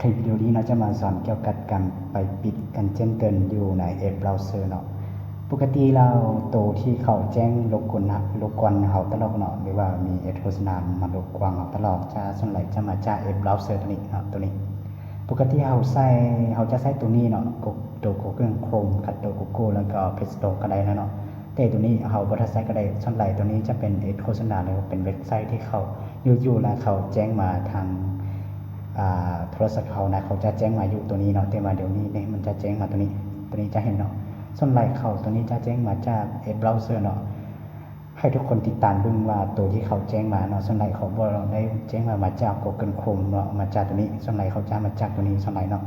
คลิปวิดีโอนี้เราจะมาสอนเกี่ยวกับการไปปิดการแจ้งเตือนอยู่ในแอปเบราว์เซอร์เนาะปกติเราตัวที่เขาแจ้งรบกวนเขาตลอดเนาะหรือว่ามีโฆษณามารบกวนเขาตลอดจะส่วนใหญ่จะมาจากแอปเบราว์เซอร์ตัวนี้เนาะตัวนี้ปกติเขาจะใช้ตัวนี้เนาะตัว Google Chrome กับตัว Google แล้วก็ Play Store ก็ได้นะเนาะแต่ตัวนี้เขาบ่ได้ใช้ก็ได้ส่วนใหญ่ตัวนี้จะเป็นโฆษณาหรือเป็นเว็บไซต์ที่เขาอยู่ๆแล้วเขาแจ้งมาทางโทรศัพท์เขานะเขาจะแจ้งมาอยู่ตัวนี้เนาะแต่มาเดี๋ยวนี้เนี่ยมันจะแจ้งมาตัวนี้จะเห็นเนาะส่วนใหญ่เขาตัวนี้จะแจ้งมาจากเบราว์เซอร์เนาะให้ทุกคนติดตามดูว่าตัวที่เขาแจ้งมาเนาะส่วนใหญ่เขาบอกเราได้แจ้งมาจาก Google Chrome เนาะมาจากตัวนี้ส่วนใหญ่เขาจะมาจากตัวนี้ส่วนใหญ่เนาะ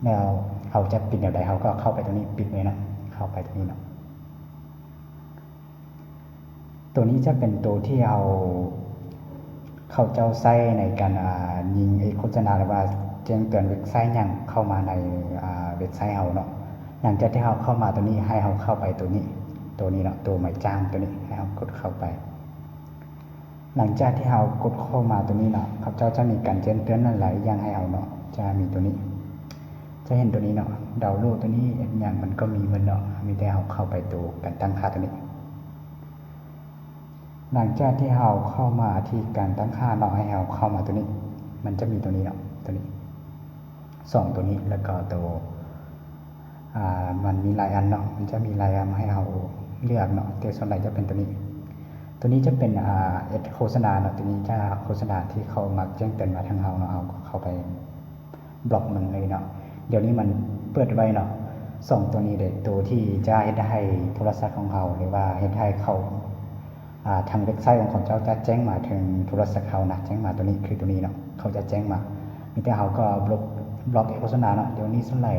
แล้วเขาจะปิดเดี๋ยวใดเขาก็เข้าไปตัวนี้ปิดเลยนะเข้าไปตัวนี้เนาะตัวนี้จะเป็นตัวที่เขาเจ้าใช้ในการยิงโฆษณาหรือว่าแจ้งเตือนเว็บไซต์อย่างเข้ามาในเว็บไซต์เขาเนาะหลังจากที่เขาเข้ามาตัวนี้ให้เขาเข้าไปตัวนี้เนาะตัวหมายจ้างตัวนี้ให้เขากดเข้าไปหลังจากที่เขากดเข้ามาตัวนี้เนาะเขาเจ้าจะมีการแจ้งเตือนนั่นหลายอย่างให้เขาเนาะจะมีตัวนี้จะเห็นตัวนี้เนาะดาวน์โหลดตัวนี้อย่างมันก็มีมันเนาะมีแต่เขาเข้าไปตัวการตั้งค่าตัวนี้หลังจากที่เราเข้ามาที่การตั้งค่าเนาะให้เราเข้ามาตัวนี้มันจะมีตัวนี้เนาะตัวนี้2ตัวนี้แล้วก็ตัวมันมีหลายอันเนาะมันจะมีหลายอันให้เราเลือกเนาะแต่ส่วนใหญ่จะเป็นตัวนี้จะเป็นโฆษณาเนาะตัวนี้จะโฆษณาที่เขามักแจ้งเตือนมาทางเราเนาะเอาเข้าไปบล็อกมันเลยเนาะเดี๋ยวนี้มันเปิดไว้เนาะ2ตัวนี้เด็กตัวที่จะให้โทรศัพท์ของเราหรือว่าให้เขาทางเว็บไซต์ของเขาจะแจ้งมาถึงโทรศัพท์เขานะแจ้งมาตัวนี้คือตัวนี้เนาะเขาจะแจ้งมามีแต่เขาก็บล็อกโฆษณาเนาะเดี๋ยวนี้ส่วนใหญ่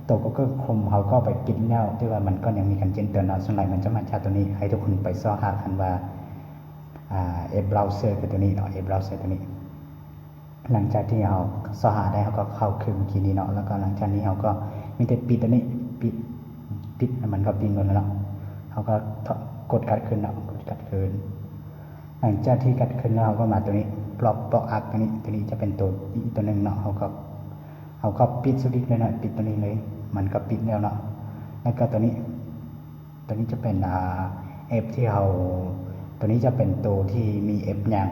ตัวก็คมเขาก็ไปปิดแล้วที่ว่ามันก็ยังมีการแจ้งเตือนเนาะส่วนใหญ่มันจะมาจากตัวนี้ให้ทุกคนไปซ้อหากันว่าเบราว์เซอร์คือตัวนี้เนาะเบราว์เซอร์ตัวนี้หลังจากที่เขาซ้อหาได้เขาก็เข้าคืนเมื่อกี้นี้เนาะแล้วก็หลังจากนี้เขาก็มีแต่ปิดตัวนี้ปิดมันก็ปิดหมดแล้วเนาะเขาก็กดกัดขึ้นเนาะกัดคืนหลังจากที่กัดคืนแล้วเราก็มาตัวนี้บล็อกอัพตัวนี้จะเป็นตัวอีกตัวหนึ่งเนาะเขาก็ปิดสวิตช์เลยเนาะปิดตัวนี้เลยมันก็ปิดแล้วเนาะแล้วก็ตัวนี้จะเป็นเอฟที่เราตัวนี้จะเป็นตัวที่มีเอฟอย่าง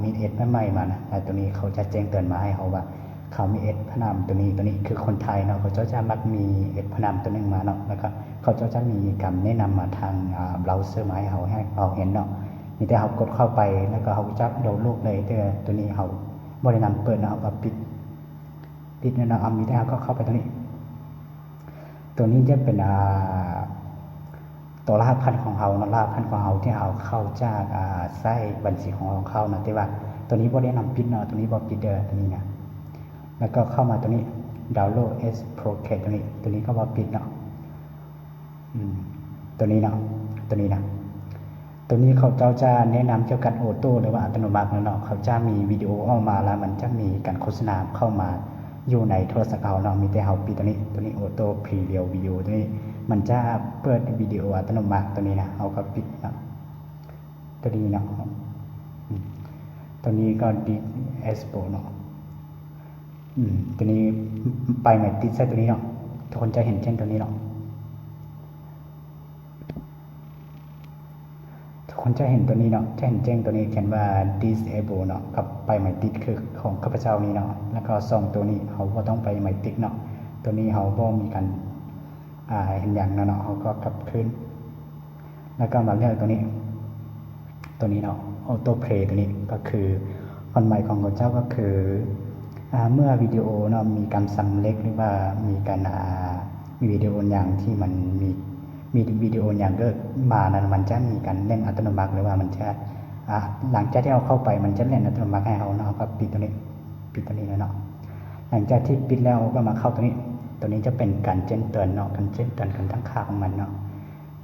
มีเอฟใหม่ๆมานะแต่ตัวนี้เขาจะแจ้งเตือนมาให้เขาว่าเขามีเอฟพนามตัวนี้คือคนไทยเนาะเขาจะมักมีเอฟพนามตัวนึงมาเนาะแล้วก็เขาจะมีการแนะนำมาทางเบราว์เซอร์มาให้เราเห็นเนาะมีแต่เขากดเข้าไปแล้วก็เขาจับดาวน์โหลดเลยแต่ตัวนี้เขาบริณำเปิดเนาะเขาปิดเนาะมีแต่เขาก็เข้าไปตัวนี้จะเป็นตัวรหัสพันของเขาเนาะรหัสพันของเขาที่เขาเข้าจากไส้บัญชีของเขานะแต่ว่าตัวนี้บ่ได้นำปิดเนาะตัวนี้บ่ปิดตัวนี้นะแล้วก็เข้ามาตัวนี้ดาวน์โหลด S Project ตัวนี้ก็บ่ปิดเนาะตัวนี้เนาะตัวนี้เขาจะแนะนำเกี่ยวกับออโต้หรือว่าอัตโนมัติเนาะเขาจะมีวิดีโอออกมาแล้วมันจะมีการโฆษณาเข้ามาอยู่ในโทรศัพท์เราเนาะมีแต่เราปิดตัวนี้ออโต้พรีเรียลวิดีโอตัวนี้มันจะเปิดวิดีโออัตโนมัติตัวนี้นะเราก็ปิดเนาะตัวนี้เนาะตัวนี้ก็ดีเอสโปเนาะตัวนี้ไปใหม่ติดใส่ตัวนี้เนาะทุกคนจะเห็นเช่นตัวนี้เนาะคนจะเห็นตัวนี้เนาะจะเห็นแจ้งตัวนี้เขียนว่า disable เนาะกับไปใหม่ติดคือของข้าพเจ้านี้เนาะแล้วก็2ตัวนี้เขาก็ต้องไปใหม่ติดเนาะตัวนี้เขาบ่มีการเห็นอย่างนั้นเนาะเขาก็กลับคืนแล้วก็มาเลือกตัวนี้เนาะ auto play ตัวนี้ก็คือคนใหม่ของข้าพเจ้าก็คือเมื่อวิดีโอเนาะมีการสั่งเล็กหรือว่ามีการมีวิดีโออย่างที่มันมีวิดีโออย่างเกิดมานั้นมันจะมีการเล่นอัตโนมัติหรือว่ามันจะหลังจากที่เราเข้าไปมันจะเล่นอัตโนมัติให้เราเนาะก็ปิดตัวนี้เลยเนาะหลังจากที่ปิดแล้วก็มาเข้าตัวนี้จะเป็นการแจ้งเตือนเนาะการแจ้งเตือนกันตั้งค่าของมันเนาะ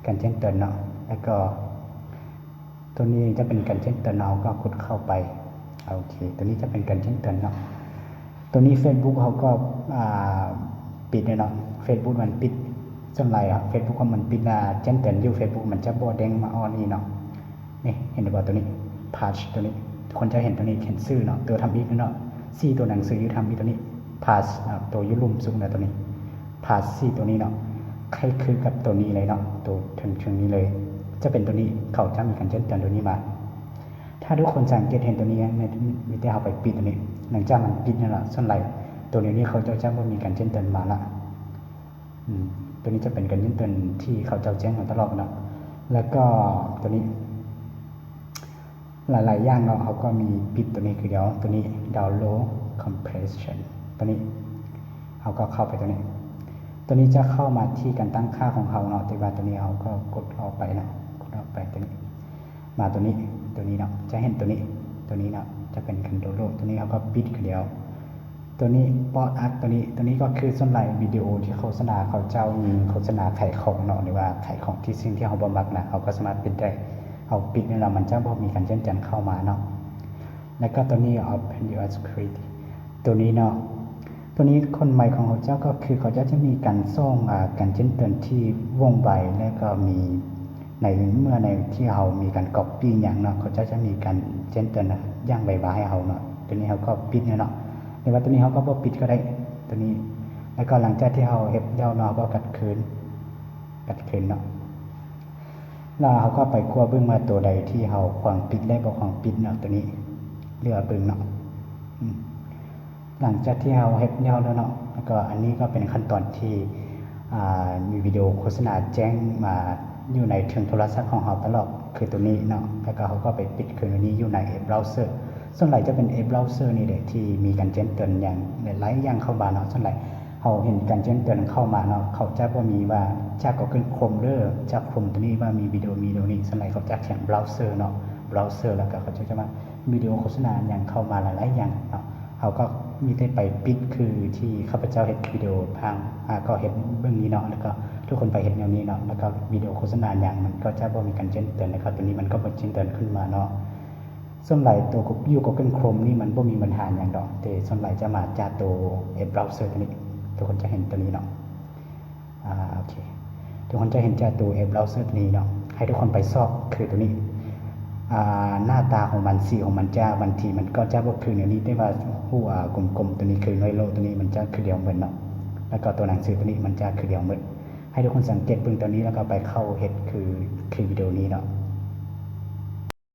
การแจ้งเตือนเนาะแล้วก็ตัวนี้จะเป็นการแจ้งเตือนเราก็กดเข้าไปโอเคตัวนี้จะเป็นการแจ้งเตือนเนาะตัวนี้ Facebook เขาก็ปิดเนาะ Facebook มันปิดส่วนใหญ่Facebook ของมันปิดแจ้งเตือนอยู่ Facebook มันจะบ่แดงมาออนนี่เนาะนี่เห็นบ่ตัวนี้พาชตัวนี้ทุกคนจะเห็นตัวนี้เขียนชื่อเนาะตัวทำอีกเนาะ4ตัวหนังสืออยู่ทำอีกตัวนี้ pass ตัวยุลุ่มสูงนะตัวนี้ pass 4ตัวนี้เนาะใครคือกับตัวนี้เลยเนาะตัวถึงนี้เลยจะเป็นตัวนี้เขาจะมีการแจ้งเตือนตัวนี้มาถ้าทุกคนสังเกตเห็นตัวนี้ในวิดีโอไปปิดตัวนี้หลังจากมันปิดนั่นแหละส่วนไหลตัวนี้เขาจะว่ามีการแจ้งเตือนมาละตัวนี้จะเป็นการแจ้งเตือนที่เขาจะแจ้งมาตลอดเนาะแล้วก็ตัวนี้หลายๆอย่างเนาะเขาก็มีปิดตัวนี้คือเดี๋ยวตัวนี้ download compression ตัวนี้เขาก็เข้าไปตัวนี้จะเข้ามาที่การตั้งค่าของเขาเนาะแต่ว่าตัวนี้เขาก็กดออกไปเนาะกดออกไปตัวนี้มาตัวนี้เนาะจะเห็นตัวนี้เนาะจะเป็นคันโดโลตัวนี้เขาก็ปิดคือเดียวตัวนี้ปอดอัดตัวนี้ก็คือส่วนไหลวิดีโอที่โฆษณาเขาเจ้ามีโฆษณาขายของเนาะหรือว่าขายของที่สิ่งที่เขาบ่มักนะเขาก็สามารถปิดได้เอาปิดนี่แหละมันจะบ่มีการแจ้งเตือนเข้ามาเนาะแล้วก็ตัวนี้ Open Your Security ตัวนี้เนาะตัวนี้คนใหม่ของเขาเจ้าก็คือเขาจะมีการส่งการแจ้งเตือนที่ว่องไวและก็มีในเมื่อในที่เรามีการก๊อปปี้อย่างเนาะเขาจะมีการแจ้งเตือนอย่างไวๆให้เราเนาะตัวนี้เขาก็ปิดเนาะแต่ว่าตัวนี้เขาก็บ่ปิดก็ได้ตัวนี้แล้วก็หลังจากที่เราเฮ็ดแล้วเนาะก็กัดคืนเนาะแล้วเขาก็ไปคั่วเบิ่งมาตัวใดที่เราควรปิดและบ่ควรปิดเนาะตัวนี้เลือกเบิ่งเนาะหลังจากที่เราเฮ็ดแล้วเนาะแล้วก็อันนี้ก็เป็นขั้นตอนที่มีวิดีโอโฆษณาแจ้งมาอยู่ในถึงโทรศัพท์ของเราตลอดคือตัวนี้เนาะแล้วก็เขาก็ไปปิดคือตัวนี้อยู่ในเบราว์เซอร์ส่วนใหญ่จะเป็นเบราว์เซอร์นี่แหละที่มีการแจ้งเตือนอย่างหลายอย่างเข้ามาเนาะส่วนใหญ่เขาเห็นการแจ้งเตือนเข้ามาเนาะเขาจะบ่มีว่าจาก Google Chrome หรือจาก Chrome ตัวนี้ว่ามีวิดีโอนี้ส่วนใหญ่เขาจะเขียนเบราว์เซอร์เนาะเบราว์เซอร์แล้วก็เขาจะมาวิดีโอโฆษณาอย่างเข้ามาหลายๆอย่างเนาะเขาก็มีได้ไปปิดคือที่ข้าพเจ้าเห็นวิดีโอพังก็เห็นเบื้องนี้เนาะแล้วก็ทุกคนไปเห็นแนวนี้เนาะแล้วก็วิดีโอโฆษณาอย่างมันก็จะบ่มีการแจ้งเตือนนะครับตัวนี้มันก็บ่แจ้งเตือนขึ้นมาเนาะส่วนใหญ่ตัวอยู่ Google Chrome นี่มันบ่มีปัญหาอย่างดอกแต่ส่วนใหญ่จะมาจากตัวเบราว์เซอร์ตัวนี้ทุกคนจะเห็นตัวนี้เนาะโอเคทุกคนจะเห็นจากตัวเบราว์เซอร์ตัวนี้เนาะให้ทุกคนไปซอกคือตัวนี้หน้าตาของมันสีของมันจะบางทีมันก็จะบ่คือแนวนี้แต่ว่าหัวกลมๆตัวนี้คือน้อยโลตัวนี้มันจะคือเดียวเหมือนเนาะแล้วก็ตัวหนังสือตัวนี้มันจะคือเดียวเหมือนให้ทุกคนสังเกตเบิ่งตัวนี้แล้วก็ไปเข้าเฮ็ดคือวิดีโอนี้เนาะ